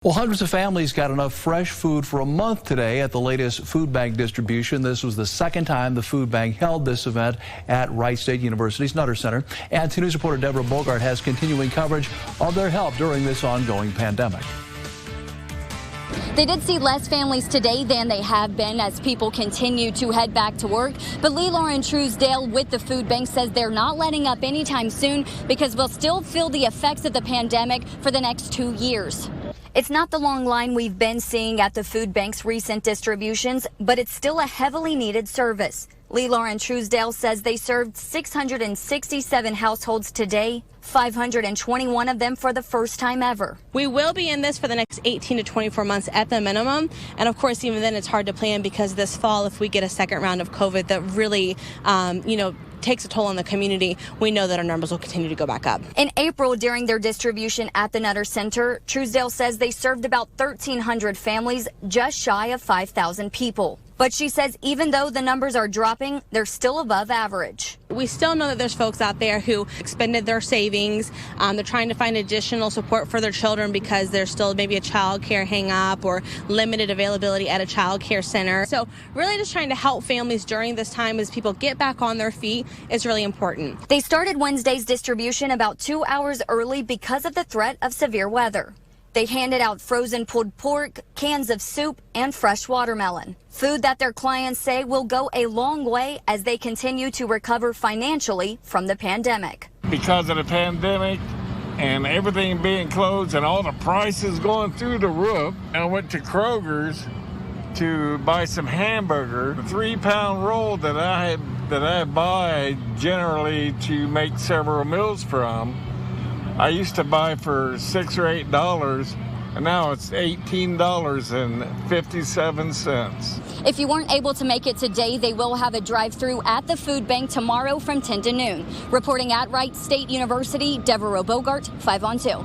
Well, hundreds of families got enough fresh food for a month today at the latest Foodbank distribution. This was the second time the Foodbank held this event at Wright State University's Nutter Center. And News reporter Deborah Bogart has continuing coverage of their help during this ongoing pandemic. They did see less families today than they have been as people continue to head back to work. But Lee Lauren Truesdale with the Foodbank says they're not letting up anytime soon because we'll still feel the effects of the pandemic for the next 2 years. It's not the long line we've been seeing at the Foodbank's recent distributions, but it's still a heavily needed service. Lee Lauren Truesdale says they served 667 households today, 521 of them for the first time ever. We will be in this for the next 18 to 24 months at the minimum. And of course, even then it's hard to plan because this fall, if we get a second round of COVID that really, takes a toll on the community, we know that our numbers will continue to go back up. In April, during their distribution at the Nutter Center, Truesdale says they served about 1,300 families, just shy of 5,000 people. But she says even though the numbers are dropping, they're still above average. We still know that there's folks out there who expended their savings. They're trying to find additional support for their children because there's still maybe a child care hang up or limited availability at a child care center. So really just trying to help families during this time as people get back on their feet is really important. They started Wednesday's distribution about 2 hours early because of the threat of severe weather. They handed out frozen pulled pork, cans of soup, and fresh watermelon. Food that their clients say will go a long way as they continue to recover financially from the pandemic. Because of the pandemic and everything being closed and all the prices going through the roof, I went to Kroger's to buy some hamburger. The 3-pound roll that I buy generally to make several meals from, I used to buy for $6 or $8, and now it's $18.57. If you weren't able to make it today, they will have a drive-through at the Foodbank tomorrow from 10 to noon. Reporting at Wright State University, Deborah Bogart, 5 on 2.